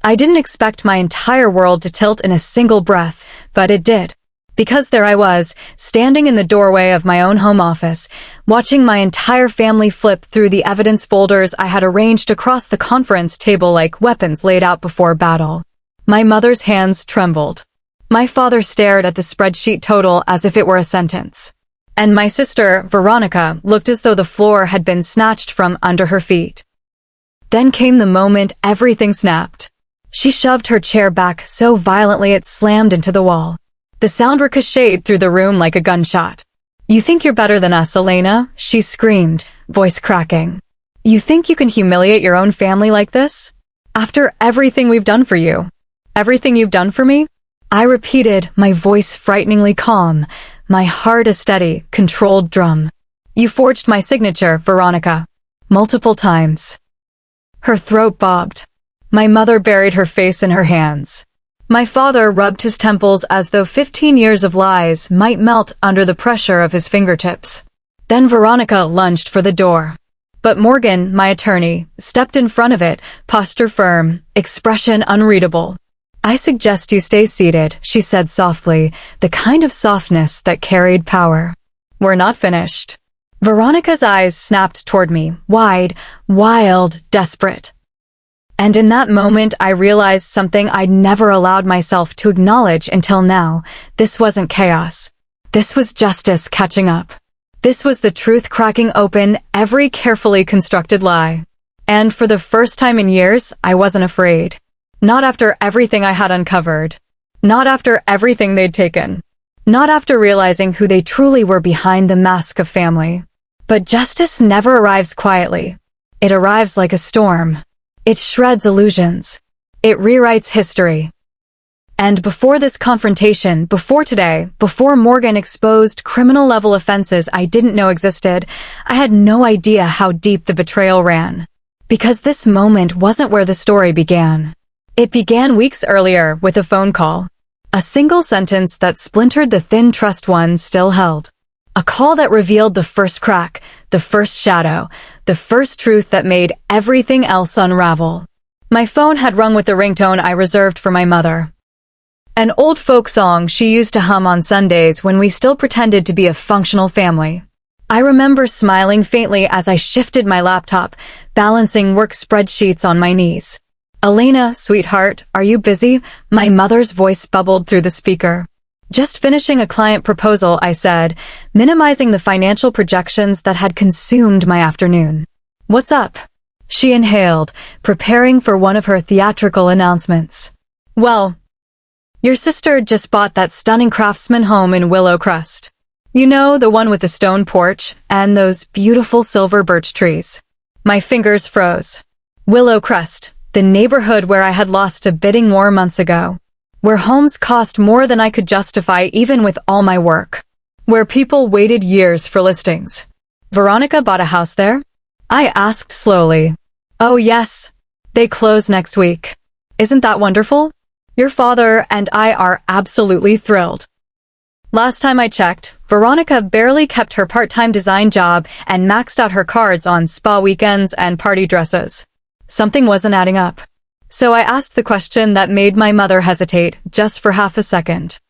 I didn't expect my entire world to tilt in a single breath, but it did. Because there I was, standing in the doorway of my own home office, watching my entire family flip through the evidence folders I had arranged across the conference table like weapons laid out before battle. My mother's hands trembled. My father stared at the spreadsheet total as if it were a sentence. And my sister, Veronica, looked as though the floor had been snatched from under her feet. Then came the moment everything snapped. She shoved her chair back so violently it slammed into the wall. The sound ricocheted through the room like a gunshot. "You think you're better than us, Elena?" she screamed, voice cracking. "You think you can humiliate your own family like this? After everything we've done for you? Everything you've done for me?" I repeated, my voice frighteningly calm, my heart a steady, controlled drum. "You forged my signature, Veronica. Multiple times." Her throat bobbed. My mother buried her face in her hands. My father rubbed his temples as though 15 years of lies might melt under the pressure of his fingertips. Then Veronica lunged for the door. But Morgan, my attorney, stepped in front of it, posture firm, expression unreadable. "I suggest you stay seated," she said softly, the kind of softness that carried power. "We're not finished." Veronica's eyes snapped toward me, wide, wild, desperate. And in that moment, I realized something I'd never allowed myself to acknowledge until now. This wasn't chaos. This was justice catching up. This was the truth cracking open every carefully constructed lie. And for the first time in years, I wasn't afraid. Not after everything I had uncovered. Not after everything they'd taken. Not after realizing who they truly were behind the mask of family. But justice never arrives quietly. It arrives like a storm. It shreds illusions. It rewrites history. And before this confrontation, before today, before Morgan exposed criminal-level offenses I didn't know existed, I had no idea how deep the betrayal ran. Because this moment wasn't where the story began. It began weeks earlier with a phone call. A single sentence that splintered the thin trust one still held. A call that revealed the first crack, the first shadow, the first truth that made everything else unravel. My phone had rung with the ringtone I reserved for my mother. An old folk song she used to hum on Sundays when we still pretended to be a functional family. I remember smiling faintly as I shifted my laptop, balancing work spreadsheets on my knees. "Elena, sweetheart, are you busy?" My mother's voice bubbled through the speaker. "Just finishing a client proposal," I said, minimizing the financial projections that had consumed my afternoon. "What's up?" She inhaled, preparing for one of her theatrical announcements. "Well, your sister just bought that stunning craftsman home in Willow Crest. You know, the one with the stone porch and those beautiful silver birch trees." My fingers froze. Willow Crest, the neighborhood where I had lost a bidding war months ago. Where homes cost more than I could justify even with all my work. Where people waited years for listings. "Veronica bought a house there?" I asked slowly. "Oh yes. They close next week. Isn't that wonderful? Your father and I are absolutely thrilled." Last time I checked, Veronica barely kept her part-time design job and maxed out her cards on spa weekends and party dresses. Something wasn't adding up. So I asked the question that made my mother hesitate just for half a second.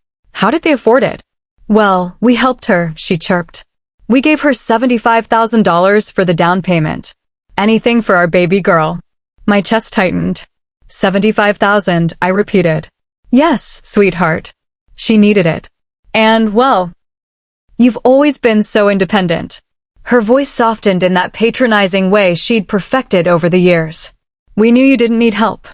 "How did they afford it?" "Well, we helped her," she chirped. "We gave her $75,000 for the down payment. Anything for our baby girl." My chest tightened. "75,000, I repeated. "Yes, sweetheart. She needed it. And, well, you've always been so independent." Her voice softened in that patronizing way she'd perfected over the years. "We knew you didn't need help."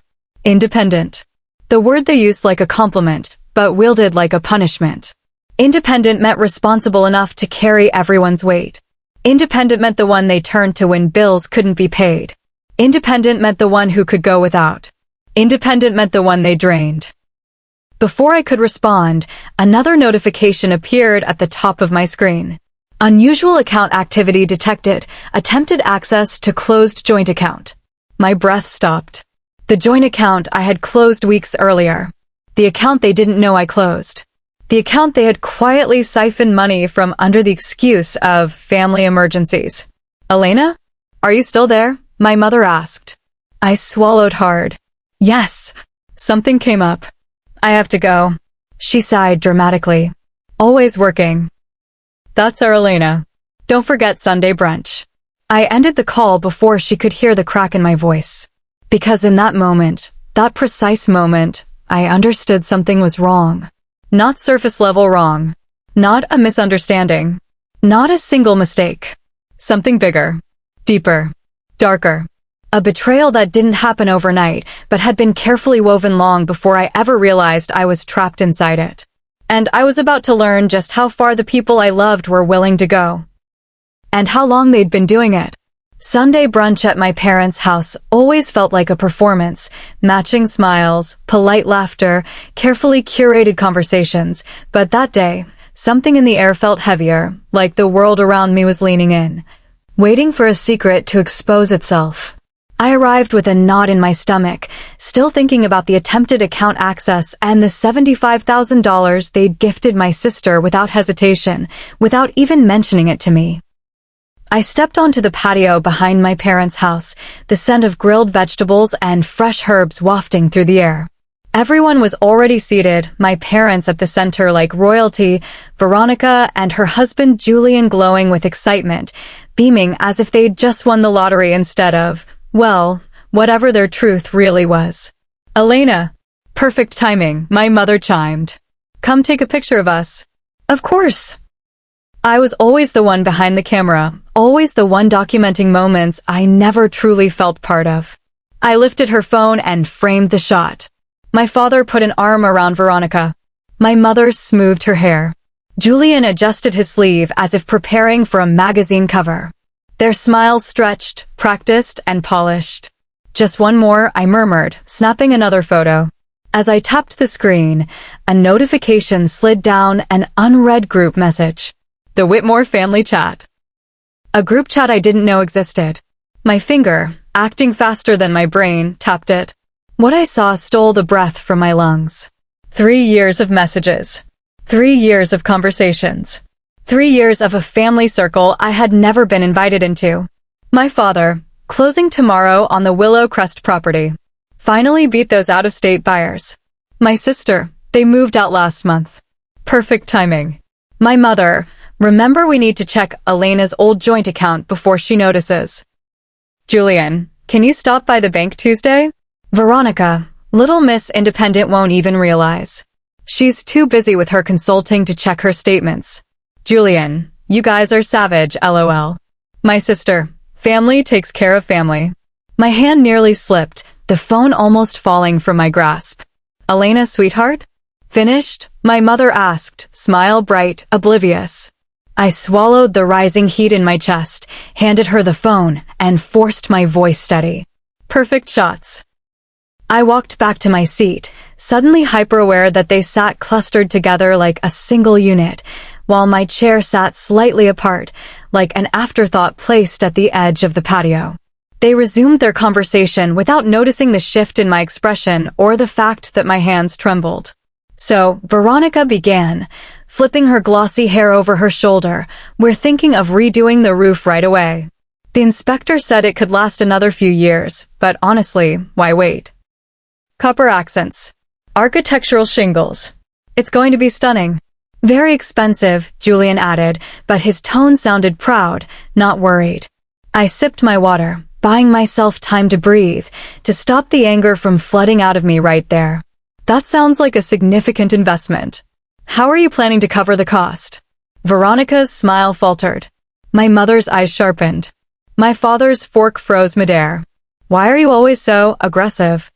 Independent. The word they used like a compliment, but wielded like a punishment. Independent meant responsible enough to carry everyone's weight. Independent meant the one they turned to when bills couldn't be paid. Independent meant the one who could go without. Independent meant the one they drained. Before I could respond, another notification appeared at the top of my screen. Unusual account activity detected. Attempted access to closed joint account. My breath stopped. The joint account I had closed weeks earlier. The account they didn't know I closed. The account they had quietly siphoned money from under the excuse of family emergencies. "Elena? Are you still there?" my mother asked. I swallowed hard. "Yes." Something came up. I have to go. She sighed dramatically. Always working. That's our Elena. Don't forget Sunday brunch. I ended the call before she could hear the crack in my voice. Because in that moment, that precise moment, I understood something was wrong. Not surface level wrong. Not a misunderstanding. Not a single mistake. Something bigger. Deeper. Darker. A betrayal that didn't happen overnight, but had been carefully woven long before I ever realized I was trapped inside it. And I was about to learn just how far the people I loved were willing to go. And how long they'd been doing it. Sunday brunch at my parents' house always felt like a performance, matching smiles, polite laughter, carefully curated conversations, but that day, something in the air felt heavier, like the world around me was leaning in, waiting for a secret to expose itself. I arrived with a knot in my stomach, still thinking about the attempted account access and the $75,000 they'd gifted my sister without hesitation, without even mentioning it to me. I stepped onto the patio behind my parents' house, the scent of grilled vegetables and fresh herbs wafting through the air. Everyone was already seated, my parents at the center like royalty, Veronica and her husband Julian glowing with excitement, beaming as if they'd just won the lottery instead of, well, whatever their truth really was. Elena. Perfect timing, my mother chimed. Come take a picture of us. Of course. I was always the one behind the camera, always the one documenting moments I never truly felt part of. I lifted her phone and framed the shot. My father put an arm around Veronica. My mother smoothed her hair. Julian adjusted his sleeve as if preparing for a magazine cover. Their smiles stretched, practiced, and polished. Just one more, I murmured, snapping another photo. As I tapped the screen, a notification slid down an unread group message. The Whitmore family chat. A group chat I didn't know existed. My finger, acting faster than my brain, tapped it. What I saw stole the breath from my lungs. 3 years of messages. 3 years of conversations. 3 years of a family circle I had never been invited into. My father, closing tomorrow on the Willow Crest property. Finally beat those out-of-state buyers. My sister, they moved out last month. Perfect timing. My mother, remember we need to check Elena's old joint account before she notices. Julian, can you stop by the bank Tuesday? Veronica, little Miss Independent won't even realize. She's too busy with her consulting to check her statements. Julian, you guys are savage, LOL. My sister, family takes care of family. My hand nearly slipped, the phone almost falling from my grasp. Elena, sweetheart? Finished? My mother asked, smile bright, oblivious. I swallowed the rising heat in my chest, handed her the phone, and forced my voice steady. Perfect shots. I walked back to my seat, suddenly hyper-aware that they sat clustered together like a single unit, while my chair sat slightly apart, like an afterthought placed at the edge of the patio. They resumed their conversation without noticing the shift in my expression or the fact that my hands trembled. So, Veronica began, flipping her glossy hair over her shoulder. We're thinking of redoing the roof right away. The inspector said it could last another few years, but honestly, why wait? Copper accents. Architectural shingles. It's going to be stunning. Very expensive, Julian added, but his tone sounded proud, not worried. I sipped my water, buying myself time to breathe, to stop the anger from flooding out of me right there. That sounds like a significant investment. How are you planning to cover the cost? Veronica's smile faltered. My mother's eyes sharpened. My father's fork froze midair. Why are you always so aggressive?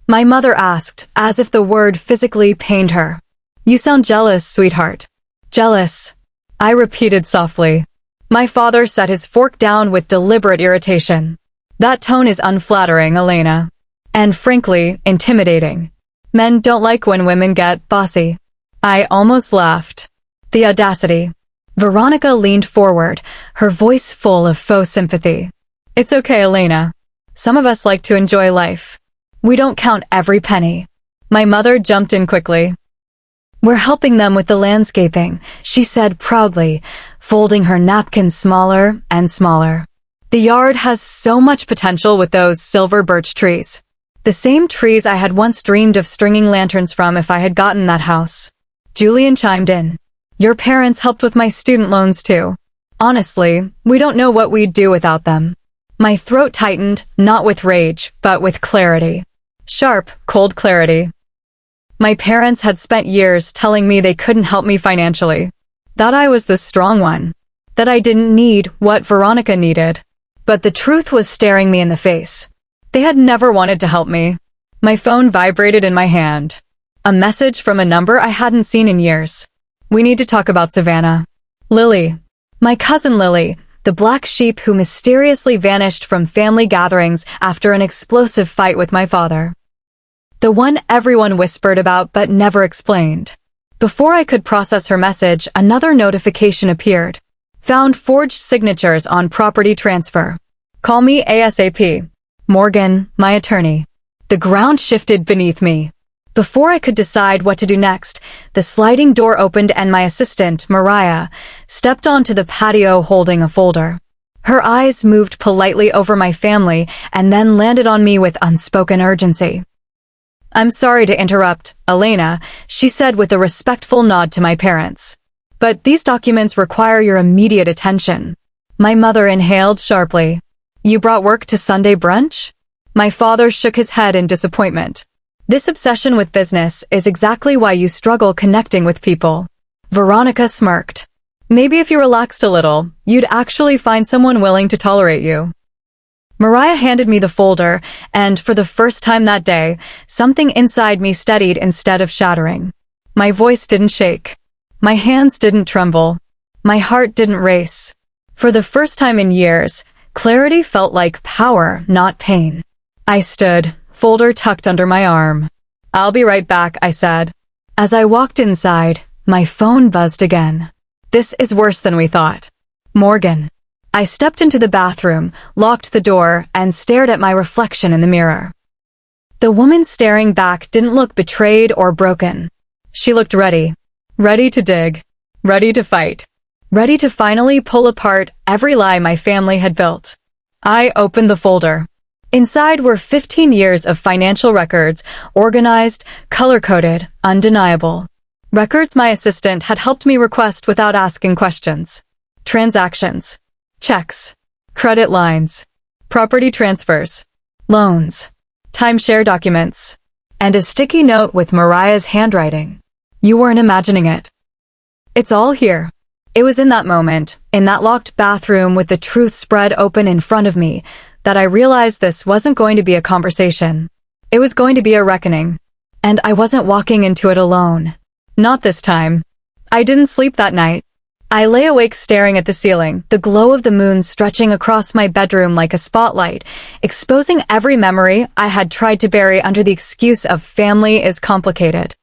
My mother asked, as if the word physically pained her. You sound jealous, sweetheart. Jealous. I repeated softly. My father set his fork down with deliberate irritation. That tone is unflattering, Elena. And frankly, intimidating. Men don't like when women get bossy. I almost laughed. The audacity. Veronica leaned forward, her voice full of faux sympathy. It's okay, Elena. Some of us like to enjoy life. We don't count every penny. My mother jumped in quickly. We're helping them with the landscaping, she said proudly, folding her napkin smaller and smaller. The yard has so much potential with those silver birch trees. The same trees I had once dreamed of stringing lanterns from if I had gotten that house. Julian chimed in. Your parents helped with my student loans too. Honestly, we don't know what we'd do without them. My throat tightened, not with rage, but with clarity. Sharp, cold clarity. My parents had spent years telling me they couldn't help me financially. That I was the strong one. That I didn't need what Veronica needed. But the truth was staring me in the face. They had never wanted to help me. My phone vibrated in my hand. A message from a number I hadn't seen in years. We need to talk about Savannah. Lily. My cousin Lily, the black sheep who mysteriously vanished from family gatherings after an explosive fight with my father. The one everyone whispered about but never explained. Before I could process her message, another notification appeared. Found forged signatures on property transfer. Call me ASAP. Morgan, my attorney. The ground shifted beneath me. Before I could decide what to do next, the sliding door opened and my assistant, Mariah, stepped onto the patio holding a folder. Her eyes moved politely over my family and then landed on me with unspoken urgency. I'm sorry to interrupt, Elena, she said with a respectful nod to my parents. But these documents require your immediate attention. My mother inhaled sharply. You brought work to Sunday brunch? My father shook his head in disappointment. This obsession with business is exactly why you struggle connecting with people. Veronica smirked. Maybe if you relaxed a little, you'd actually find someone willing to tolerate you. Mariah handed me the folder, and for the first time that day, something inside me steadied instead of shattering. My voice didn't shake. My hands didn't tremble. My heart didn't race. For the first time in years, clarity felt like power, not pain. I stood, folder tucked under my arm. I'll be right back, I said. As I walked inside, my phone buzzed again. This is worse than we thought. Morgan. I stepped into the bathroom, locked the door, and stared at my reflection in the mirror. The woman staring back didn't look betrayed or broken. She looked ready. Ready to dig. Ready to fight. Ready to finally pull apart every lie my family had built. I opened the folder. Inside were 15 years of financial records, organized, color-coded, undeniable. Records my assistant had helped me request without asking questions. Transactions. Checks. Credit lines. Property transfers. Loans. Timeshare documents. And a sticky note with Mariah's handwriting. You weren't imagining it. It's all here. It was in that moment, in that locked bathroom with the truth spread open in front of me, that I realized this wasn't going to be a conversation. It was going to be a reckoning. And I wasn't walking into it alone. Not this time. I didn't sleep that night. I lay awake staring at the ceiling, the glow of the moon stretching across my bedroom like a spotlight, exposing every memory I had tried to bury under the excuse of family is complicated.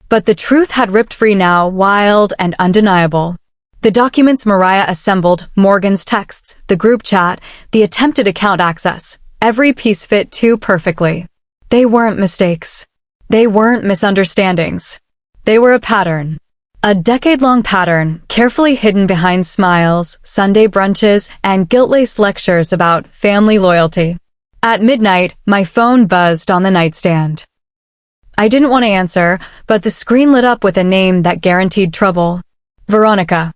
But the truth had ripped free now, wild and undeniable. The documents Mariah assembled, Morgan's texts, the group chat, the attempted account access, every piece fit too perfectly. They weren't mistakes. They weren't misunderstandings. They were a pattern. A decade-long pattern, carefully hidden behind smiles, Sunday brunches, and guilt-laced lectures about family loyalty. At midnight, my phone buzzed on the nightstand. I didn't want to answer, but the screen lit up with a name that guaranteed trouble. Veronica.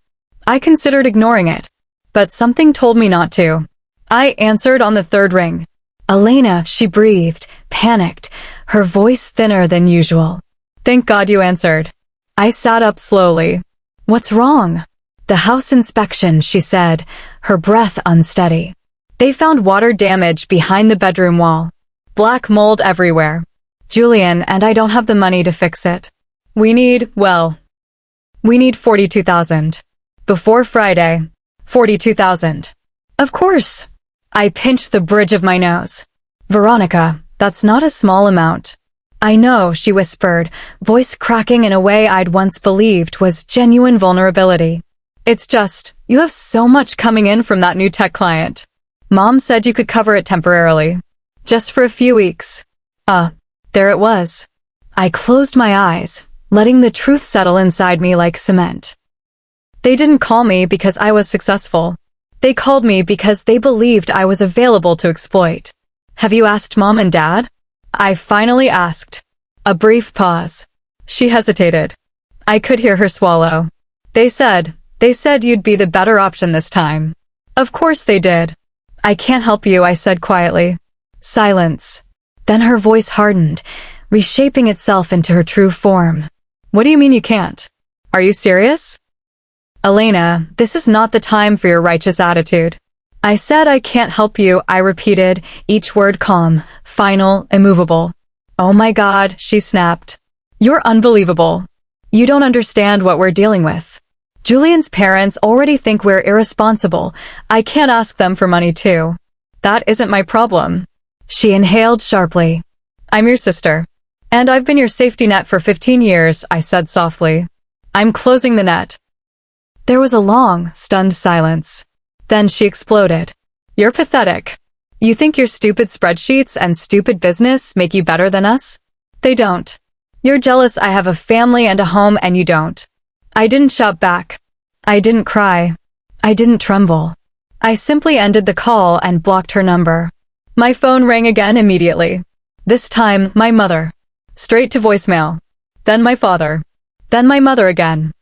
I considered ignoring it, but something told me not to. I answered on the third ring. Elena, she breathed, panicked, her voice thinner than usual. Thank God you answered. I sat up slowly. What's wrong? The house inspection, she said, her breath unsteady. They found water damage behind the bedroom wall. Black mold everywhere. Julian and I don't have the money to fix it. We need 42,000. Before Friday. 42,000. Of course. I pinched the bridge of my nose. Veronica, that's not a small amount. I know, she whispered, voice cracking in a way I'd once believed was genuine vulnerability. It's just, you have so much coming in from that new tech client. Mom said you could cover it temporarily. Just for a few weeks. There it was. I closed my eyes, letting the truth settle inside me like cement. They didn't call me because I was successful. They called me because they believed I was available to exploit. Have you asked Mom and Dad? I finally asked. A brief pause. She hesitated. I could hear her swallow. They said you'd be the better option this time. Of course they did. I can't help you, I said quietly. Silence. Then her voice hardened, reshaping itself into her true form. What do you mean you can't? Are you serious? Elena, this is not the time for your righteous attitude. I said I can't help you, I repeated, each word calm, final, immovable. Oh my God, she snapped. You're unbelievable. You don't understand what we're dealing with. Julian's parents already think we're irresponsible. I can't ask them for money too. That isn't my problem. She inhaled sharply. I'm your sister. And I've been your safety net for 15 years, I said softly. I'm closing the net. There was a long, stunned silence. Then she exploded. You're pathetic. You think your stupid spreadsheets and stupid business make you better than us? They don't. You're jealous I have a family and a home and you don't. I didn't shout back. I didn't cry. I didn't tremble. I simply ended the call and blocked her number. My phone rang again immediately. This time, my mother. Straight to voicemail. Then my father. Then my mother again.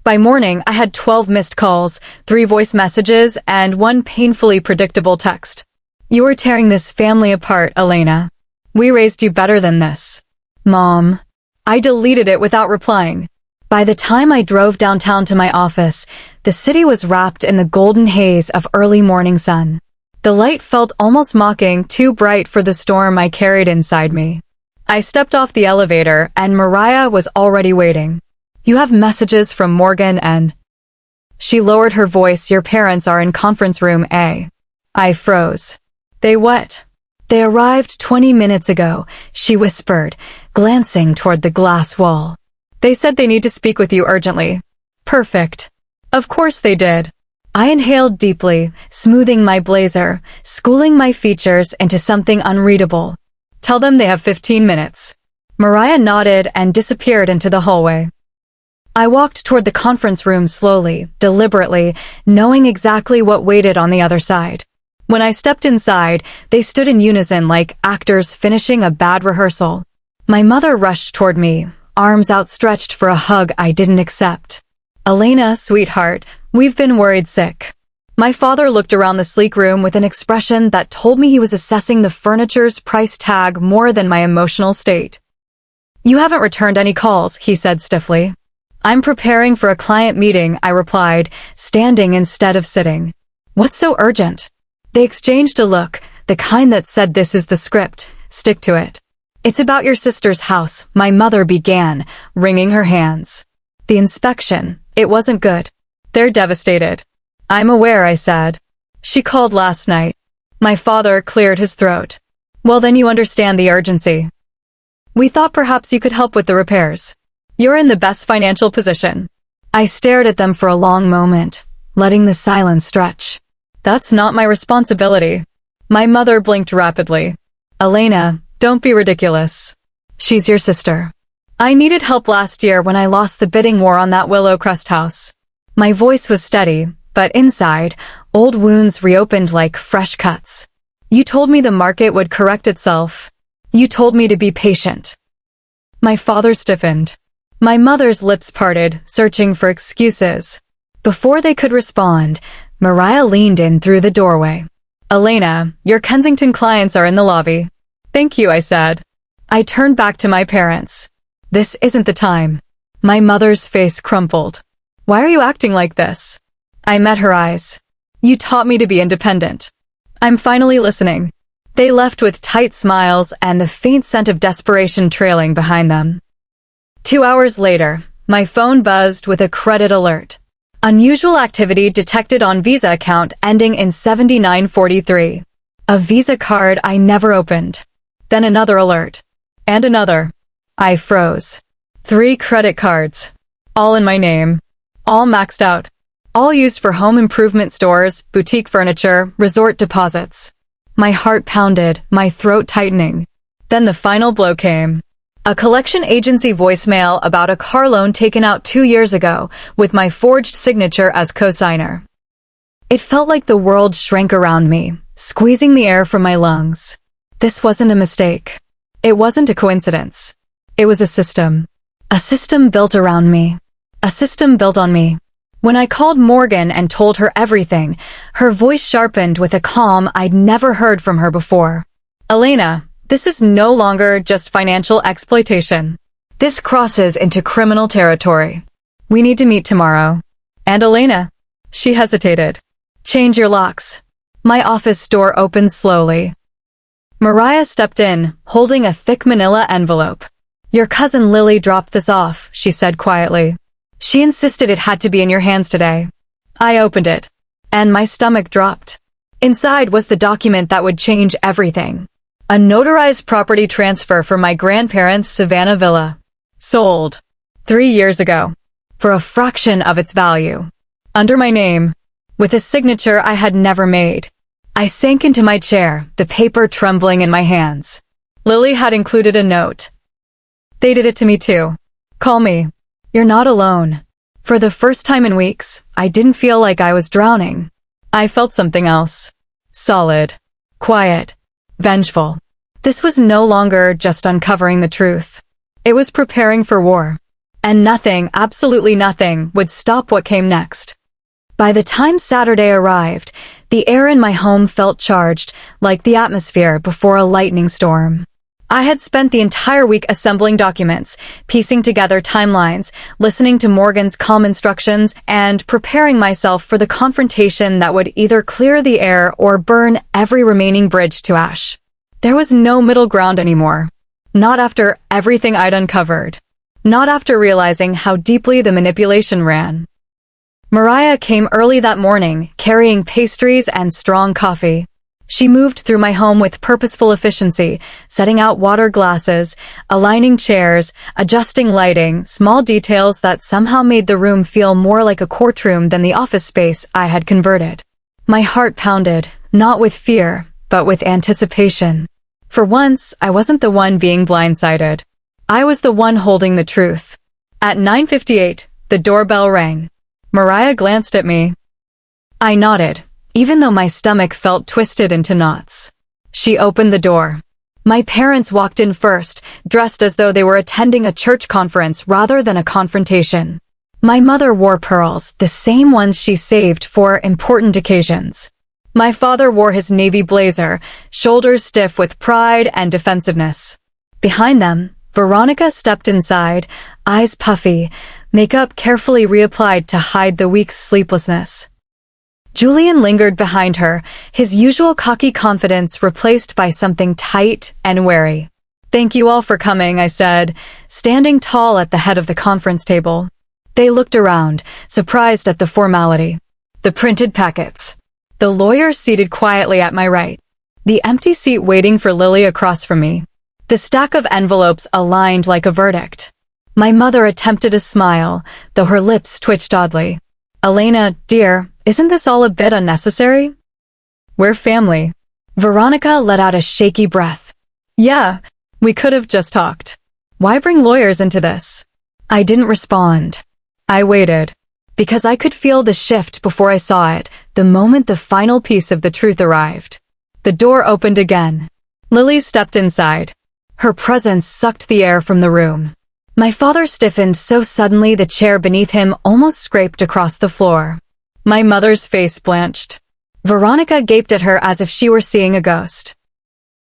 By morning, I had 12 missed calls, 3 voice messages, and 1 painfully predictable text. You are tearing this family apart, Elena. We raised you better than this. Mom. I deleted it without replying. By the time I drove downtown to my office, the city was wrapped in the golden haze of early morning sun. The light felt almost mocking, too bright for the storm I carried inside me. I stepped off the elevator, and Mariah was already waiting. You have messages from Morgan and... She lowered her voice. Your parents are in conference room A. I froze. They what? They arrived 20 minutes ago, she whispered, glancing toward the glass wall. They said they need to speak with you urgently. Perfect. Of course they did. I inhaled deeply, smoothing my blazer, schooling my features into something unreadable. Tell them they have 15 minutes. Mariah nodded and disappeared into the hallway. I walked toward the conference room slowly, deliberately, knowing exactly what waited on the other side. When I stepped inside, they stood in unison like actors finishing a bad rehearsal. My mother rushed toward me, arms outstretched for a hug I didn't accept. Elena, sweetheart, we've been worried sick. My father looked around the sleek room with an expression that told me he was assessing the furniture's price tag more than my emotional state. You haven't returned any calls, he said stiffly. I'm preparing for a client meeting, I replied, standing instead of sitting. What's so urgent? They exchanged a look, the kind that said this is the script, stick to it. It's about your sister's house, my mother began, wringing her hands. The inspection, it wasn't good. They're devastated. I'm aware, I said. She called last night. My father cleared his throat. Well, then you understand the urgency. We thought perhaps you could help with the repairs. You're in the best financial position. I stared at them for a long moment, letting the silence stretch. That's not my responsibility. My mother blinked rapidly. Elena, don't be ridiculous. She's your sister. I needed help last year when I lost the bidding war on that Willow Crest house. My voice was steady, but inside, old wounds reopened like fresh cuts. You told me the market would correct itself. You told me to be patient. My father stiffened. My mother's lips parted, searching for excuses. Before they could respond, Mariah leaned in through the doorway. Elena, your Kensington clients are in the lobby. Thank you, I said. I turned back to my parents. This isn't the time. My mother's face crumpled. Why are you acting like this? I met her eyes. You taught me to be independent. I'm finally listening. They left with tight smiles and the faint scent of desperation trailing behind them. 2 hours later, my phone buzzed with a credit alert. Unusual activity detected on Visa account ending in 7943. A Visa card I never opened. Then another alert. And another. I froze. 3 credit cards. All in my name. All maxed out. All used for home improvement stores, boutique furniture, resort deposits. My heart pounded, my throat tightening. Then the final blow came. A collection agency voicemail about a car loan taken out 2 years ago, with my forged signature as co-signer. It felt like the world shrank around me, squeezing the air from my lungs. This wasn't a mistake. It wasn't a coincidence. It was a system. A system built around me. A system built on me. When I called Morgan and told her everything, her voice sharpened with a calm I'd never heard from her before. Elena, this is no longer just financial exploitation. This crosses into criminal territory. We need to meet tomorrow. And Elena, she hesitated. Change your locks. My office door opened slowly. Mariah stepped in, holding a thick manila envelope. Your cousin Lily dropped this off, she said quietly. She insisted it had to be in your hands today. I opened it, and my stomach dropped. Inside was the document that would change everything. A notarized property transfer for my grandparents' Savannah villa. Sold 3 years ago. For a fraction of its value. Under my name. With a signature I had never made. I sank into my chair, the paper trembling in my hands. Lily had included a note. They did it to me too. Call me. You're not alone. For the first time in weeks, I didn't feel like I was drowning. I felt something else. Solid. Quiet. Vengeful. This was no longer just uncovering the truth. It was preparing for war. And nothing, absolutely nothing, would stop what came next. By the time Saturday arrived, the air in my home felt charged, like the atmosphere before a lightning storm. I had spent the entire week assembling documents, piecing together timelines, listening to Morgan's calm instructions, and preparing myself for the confrontation that would either clear the air or burn every remaining bridge to ash. There was no middle ground anymore. Not after everything I'd uncovered. Not after realizing how deeply the manipulation ran. Mariah came early that morning, carrying pastries and strong coffee. She moved through my home with purposeful efficiency, setting out water glasses, aligning chairs, adjusting lighting, small details that somehow made the room feel more like a courtroom than the office space I had converted. My heart pounded, not with fear, but with anticipation. For once, I wasn't the one being blindsided. I was the one holding the truth. At 9:58, the doorbell rang. Mariah glanced at me. I nodded, even though my stomach felt twisted into knots. She opened the door. My parents walked in first, dressed as though they were attending a church conference rather than a confrontation. My mother wore pearls, the same ones she saved for important occasions. My father wore his navy blazer, shoulders stiff with pride and defensiveness. Behind them, Veronica stepped inside, eyes puffy, makeup carefully reapplied to hide the week's sleeplessness. Julian lingered behind her, his usual cocky confidence replaced by something tight and wary. Thank you all for coming, I said, standing tall at the head of the conference table. They looked around, surprised at the formality. The printed packets. The lawyer seated quietly at my right. The empty seat waiting for Lily across from me. The stack of envelopes aligned like a verdict. My mother attempted a smile, though her lips twitched oddly. Elena, dear, isn't this all a bit unnecessary? We're family. Veronica let out a shaky breath. Yeah, we could have just talked. Why bring lawyers into this? I didn't respond. I waited. Because I could feel the shift before I saw it, the moment the final piece of the truth arrived. The door opened again. Lily stepped inside. Her presence sucked the air from the room. My father stiffened so suddenly the chair beneath him almost scraped across the floor. My mother's face blanched. Veronica gaped at her as if she were seeing a ghost.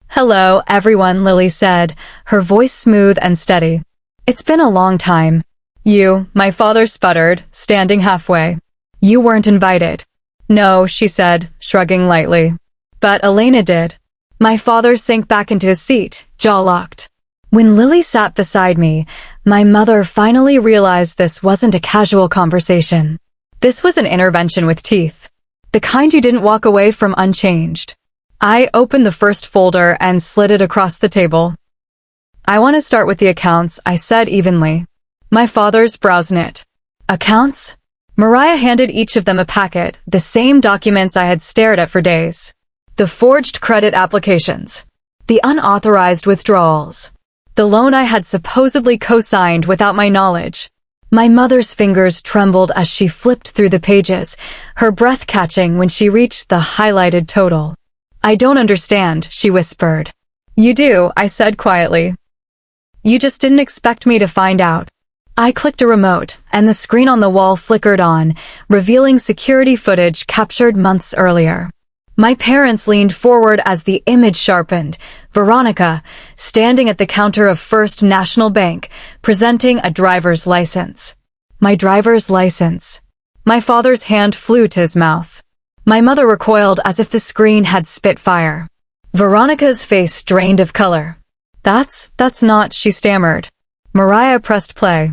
Hello, everyone, Lily said, her voice smooth and steady. It's been a long time. My father sputtered, standing halfway. You weren't invited. No, she said, shrugging lightly. But Elena did. My father sank back into his seat, jaw locked. When Lily sat beside me, my mother finally realized this wasn't a casual conversation. This was an intervention with teeth. The kind you didn't walk away from unchanged. I opened the first folder and slid it across the table. I want to start with the accounts, I said evenly. My father's brows knit. Accounts? Mariah handed each of them a packet, the same documents I had stared at for days. The forged credit applications. The unauthorized withdrawals. The loan I had supposedly co-signed without my knowledge. My mother's fingers trembled as she flipped through the pages, her breath catching when she reached the highlighted total. I don't understand, she whispered. You do, I said quietly. You just didn't expect me to find out. I clicked a remote, and the screen on the wall flickered on, revealing security footage captured months earlier. My parents leaned forward as the image sharpened. Veronica, standing at the counter of First National Bank, presenting a driver's license. My driver's license. My father's hand flew to his mouth. My mother recoiled as if the screen had spit fire. Veronica's face drained of color. That's not, she stammered. Mariah pressed play.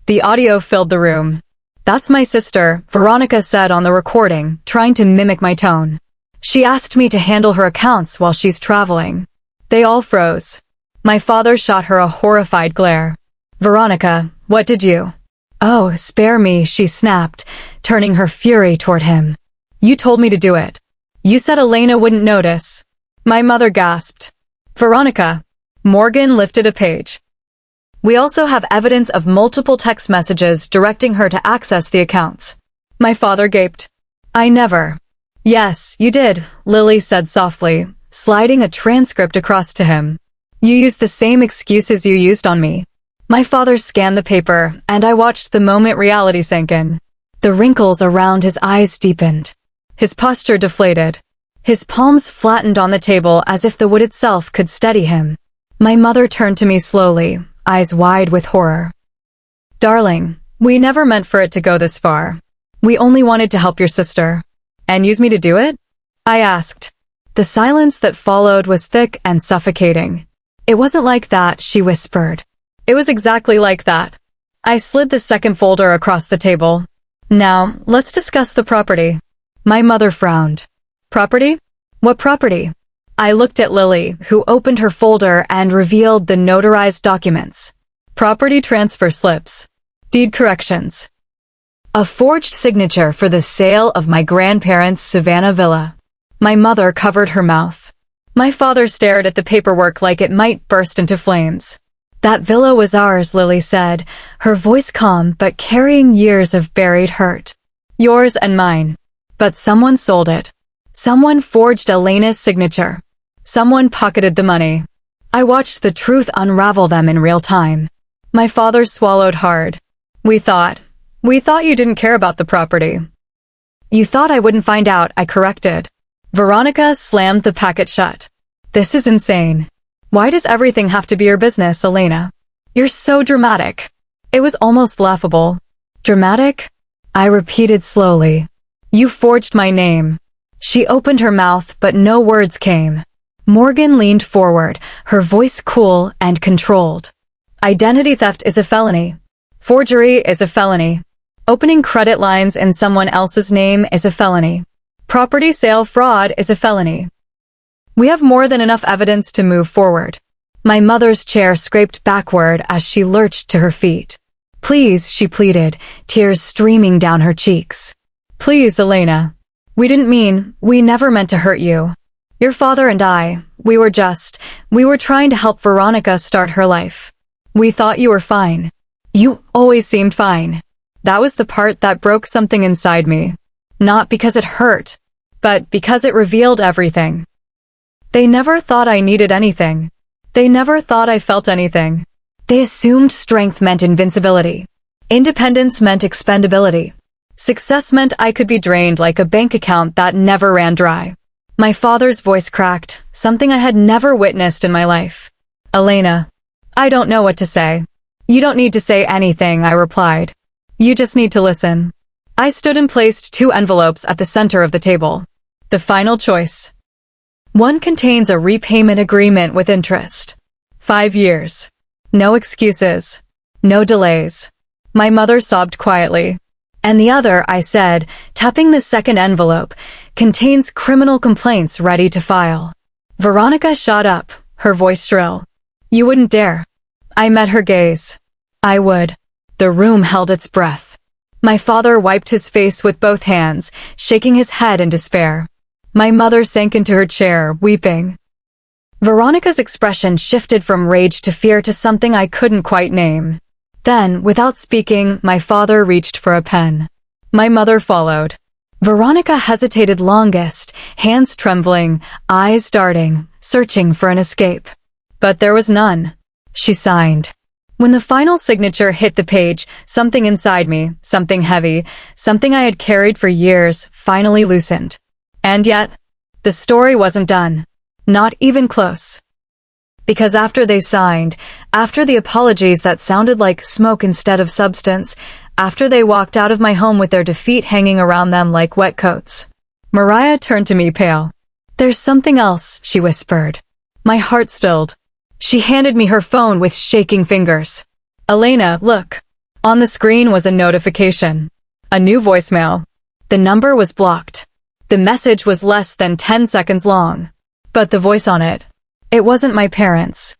The audio filled the room. That's my sister, Veronica said on the recording, trying to mimic my tone. She asked me to handle her accounts while she's traveling. They all froze. My father shot her a horrified glare. Veronica, what did you? Oh, spare me, she snapped, turning her fury toward him. You told me to do it. You said Elena wouldn't notice. My mother gasped. Veronica. Morgan lifted a page. We also have evidence of multiple text messages directing her to access the accounts. My father gaped. I never. Yes, you did, Lily said softly, sliding a transcript across to him. You used the same excuses you used on me. My father scanned the paper, and I watched the moment reality sank in. The wrinkles around his eyes deepened. His posture deflated. His palms flattened on the table as if the wood itself could steady him. My mother turned to me slowly, eyes wide with horror. Darling, we never meant for it to go this far. We only wanted to help your sister. And use me to do it? I asked. The silence that followed was thick and suffocating. It wasn't like that, she whispered. It was exactly like that. I slid the second folder across the table. Now, let's discuss the property. My mother frowned. Property? What property? I looked at Lily, who opened her folder and revealed the notarized documents. Property transfer slips. Deed corrections. A forged signature for the sale of my grandparents' Savannah villa. My mother covered her mouth. My father stared at the paperwork like it might burst into flames. That villa was ours, Lily said, her voice calm but carrying years of buried hurt. Yours and mine. But someone sold it. Someone forged Elena's signature. Someone pocketed the money. I watched the truth unravel them in real time. My father swallowed hard. We thought you didn't care about the property. You thought I wouldn't find out, I corrected. Veronica slammed the packet shut. This is insane. Why does everything have to be your business, Elena? You're so dramatic. It was almost laughable. Dramatic? I repeated slowly. You forged my name. She opened her mouth, but no words came. Morgan leaned forward, her voice cool and controlled. Identity theft is a felony. Forgery is a felony. Opening credit lines in someone else's name is a felony. Property sale fraud is a felony. We have more than enough evidence to move forward. My mother's chair scraped backward as she lurched to her feet. Please, she pleaded, tears streaming down her cheeks. Please, Elena. We never meant to hurt you. Your father and I, we were trying to help Veronica start her life. We thought you were fine. You always seemed fine. That was the part that broke something inside me. Not because it hurt, but because it revealed everything. They never thought I needed anything. They never thought I felt anything. They assumed strength meant invincibility. Independence meant expendability. Success meant I could be drained like a bank account that never ran dry. My father's voice cracked, something I had never witnessed in my life. Elena, I don't know what to say. You don't need to say anything, I replied. You just need to listen. I stood and placed 2 envelopes at the center of the table. The final choice. One contains a repayment agreement with interest. 5 years. No excuses. No delays. My mother sobbed quietly. And the other, I said, tapping the second envelope, contains criminal complaints ready to file. Veronica shot up, her voice shrill. You wouldn't dare. I met her gaze. I would. The room held its breath. My father wiped his face with both hands, shaking his head in despair. My mother sank into her chair, weeping. Veronica's expression shifted from rage to fear to something I couldn't quite name. Then, without speaking, my father reached for a pen. My mother followed. Veronica hesitated longest, hands trembling, eyes darting, searching for an escape. But there was none. She signed. When the final signature hit the page, something inside me, something heavy, something I had carried for years, finally loosened. And yet, the story wasn't done. Not even close. Because after they signed, after the apologies that sounded like smoke instead of substance, after they walked out of my home with their defeat hanging around them like wet coats, Mariah turned to me pale. "There's something else," she whispered. My heart stilled. She handed me her phone with shaking fingers. "Elena, look." On the screen was a notification. A new voicemail. The number was blocked. The message was less than 10 seconds long. But the voice on it, it wasn't my parents.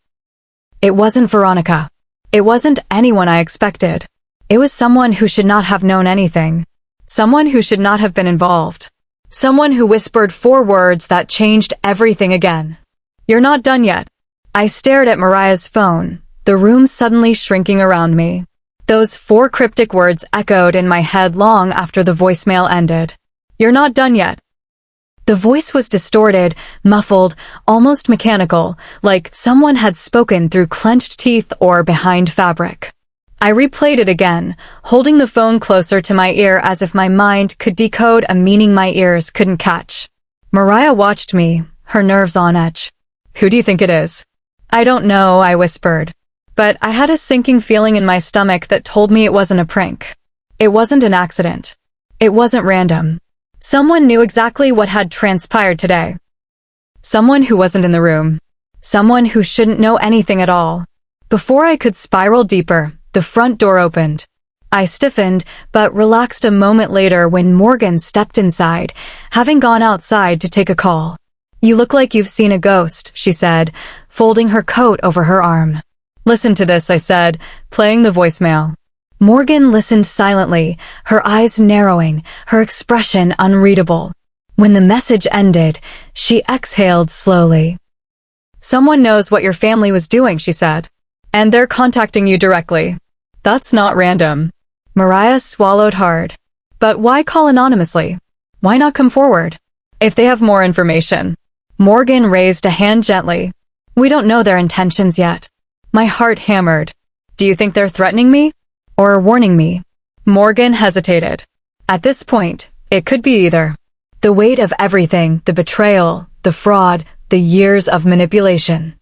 It wasn't Veronica. It wasn't anyone I expected. It was someone who should not have known anything. Someone who should not have been involved. Someone who whispered 4 words that changed everything again. "You're not done yet." I stared at Mariah's phone, the room suddenly shrinking around me. Those 4 cryptic words echoed in my head long after the voicemail ended. "You're not done yet." The voice was distorted, muffled, almost mechanical, like someone had spoken through clenched teeth or behind fabric. I replayed it again, holding the phone closer to my ear as if my mind could decode a meaning my ears couldn't catch. Mariah watched me, her nerves on edge. "Who do you think it is?" "I don't know," I whispered. But I had a sinking feeling in my stomach that told me it wasn't a prank. It wasn't an accident. It wasn't random. Someone knew exactly what had transpired today. Someone who wasn't in the room. Someone who shouldn't know anything at all. Before I could spiral deeper, the front door opened. I stiffened, but relaxed a moment later when Morgan stepped inside, having gone outside to take a call. "You look like you've seen a ghost," she said, folding her coat over her arm. "Listen to this," I said, playing the voicemail. Morgan listened silently, her eyes narrowing, her expression unreadable. When the message ended, she exhaled slowly. "Someone knows what your family was doing," she said. "And they're contacting you directly. That's not random." Mariah swallowed hard. "But why call anonymously? Why not come forward? If they have more information." Morgan raised a hand gently. "We don't know their intentions yet." My heart hammered. "Do you think they're threatening me? Or warning me?" Morgan hesitated. At this point, it could be either. The weight of everything, the betrayal, the fraud, the years of manipulation,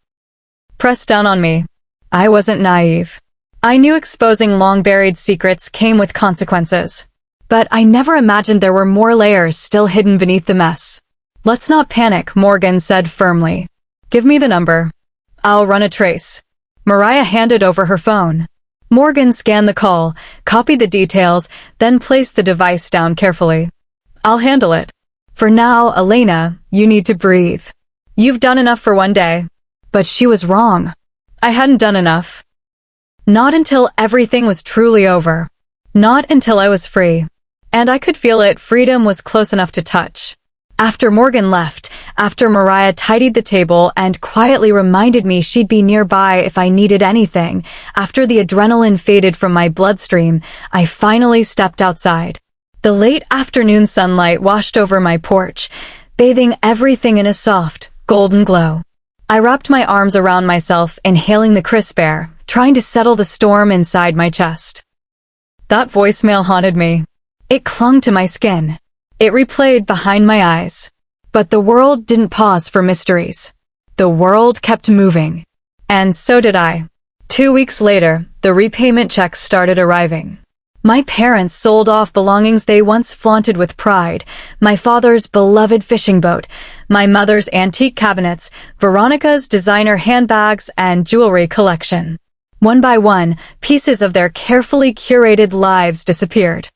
pressed down on me. I wasn't naive. I knew exposing long-buried secrets came with consequences. But I never imagined there were more layers still hidden beneath the mess. "Let's not panic," Morgan said firmly. "Give me the number. I'll run a trace." Mariah handed over her phone. Morgan scanned the call, copied the details, then placed the device down carefully. "I'll handle it. For now, Elena, you need to breathe. You've done enough for one day." But she was wrong. I hadn't done enough. Not until everything was truly over. Not until I was free. And I could feel it. Freedom was close enough to touch. After Morgan left, after Mariah tidied the table and quietly reminded me she'd be nearby if I needed anything, after the adrenaline faded from my bloodstream, I finally stepped outside. The late afternoon sunlight washed over my porch, bathing everything in a soft, golden glow. I wrapped my arms around myself, inhaling the crisp air, trying to settle the storm inside my chest. That voicemail haunted me. It clung to my skin. It replayed behind my eyes. But the world didn't pause for mysteries. The world kept moving. And so did I. 2 weeks later, the repayment checks started arriving. My parents sold off belongings they once flaunted with pride. My father's beloved fishing boat, my mother's antique cabinets, Veronica's designer handbags and jewelry collection. One by one, pieces of their carefully curated lives disappeared.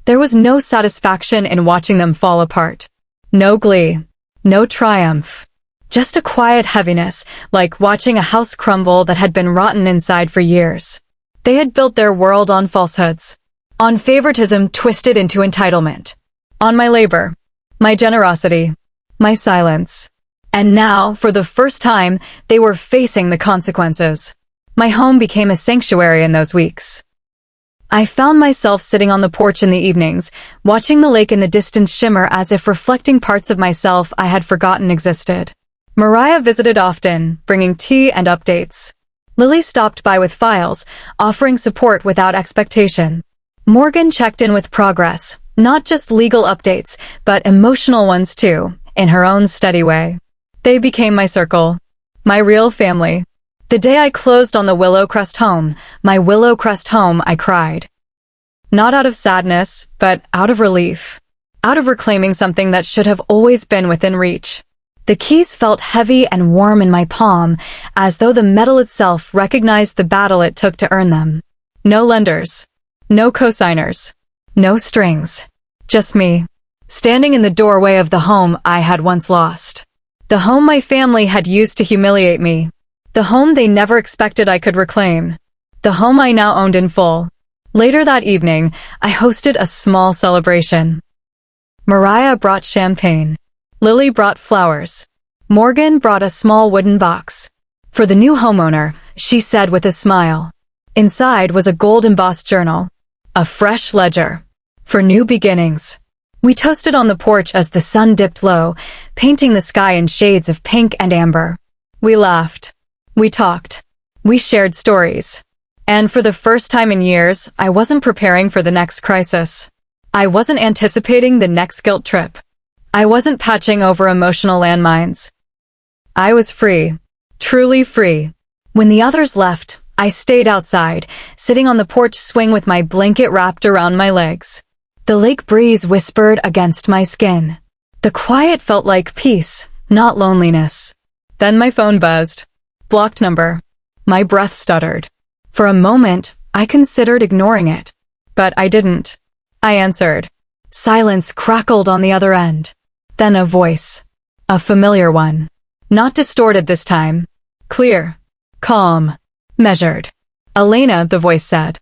There was no satisfaction in watching them fall apart. No glee. No triumph. Just a quiet heaviness, like watching a house crumble that had been rotten inside for years. They had built their world on falsehoods. On favoritism twisted into entitlement. On my labor. My generosity. My silence. And now, for the first time, they were facing the consequences. My home became a sanctuary in those weeks. I found myself sitting on the porch in the evenings, watching the lake in the distance shimmer as if reflecting parts of myself I had forgotten existed. Mariah visited often, bringing tea and updates. Lily stopped by with files, offering support without expectation. Morgan checked in with progress, not just legal updates, but emotional ones too, in her own steady way. They became my circle, my real family. The day I closed on the Willowcrest home, my Willowcrest home, I cried. Not out of sadness, but out of relief. Out of reclaiming something that should have always been within reach. The keys felt heavy and warm in my palm, as though the metal itself recognized the battle it took to earn them. No lenders. No cosigners. No strings. Just me. Standing in the doorway of the home I had once lost. The home my family had used to humiliate me. The home they never expected I could reclaim. The home I now owned in full. Later that evening, I hosted a small celebration. Mariah brought champagne. Lily brought flowers. Morgan brought a small wooden box. For the new homeowner, she said with a smile. Inside was a gold-embossed journal. A fresh ledger. For new beginnings. We toasted on the porch as the sun dipped low, painting the sky in shades of pink and amber. We laughed. We talked. We shared stories. And for the first time in years, I wasn't preparing for the next crisis. I wasn't anticipating the next guilt trip. I wasn't patching over emotional landmines. I was free. Truly free. When the others left, I stayed outside, sitting on the porch swing with my blanket wrapped around my legs. The lake breeze whispered against my skin. The quiet felt like peace, not loneliness. Then my phone buzzed. Blocked number. My breath stuttered. For a moment, I considered ignoring it. But I didn't. I answered. Silence crackled on the other end. Then a voice. A familiar one. Not distorted this time. Clear. Calm. Measured. Elena, the voice said.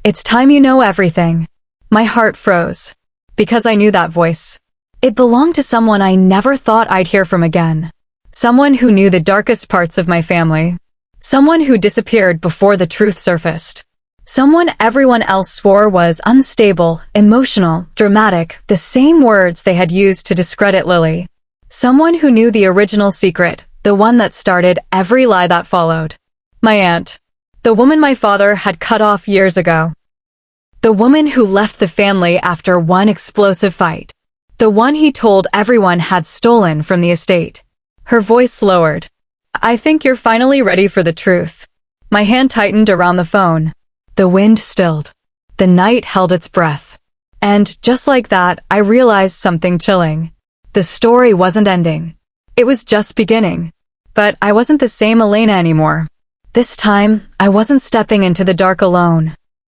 It's time you know everything. My heart froze. Because I knew that voice. It belonged to someone I never thought I'd hear from again. Someone who knew the darkest parts of my family. Someone who disappeared before the truth surfaced. Someone everyone else swore was unstable, emotional, dramatic, the same words they had used to discredit Lily. Someone who knew the original secret, the one that started every lie that followed. My aunt. The woman my father had cut off years ago. The woman who left the family after one explosive fight. The one he told everyone had stolen from the estate. Her voice lowered. I think you're finally ready for the truth. My hand tightened around the phone. The wind stilled. The night held its breath. And just like that, I realized something chilling. The story wasn't ending. It was just beginning. But I wasn't the same Elena anymore. This time, I wasn't stepping into the dark alone.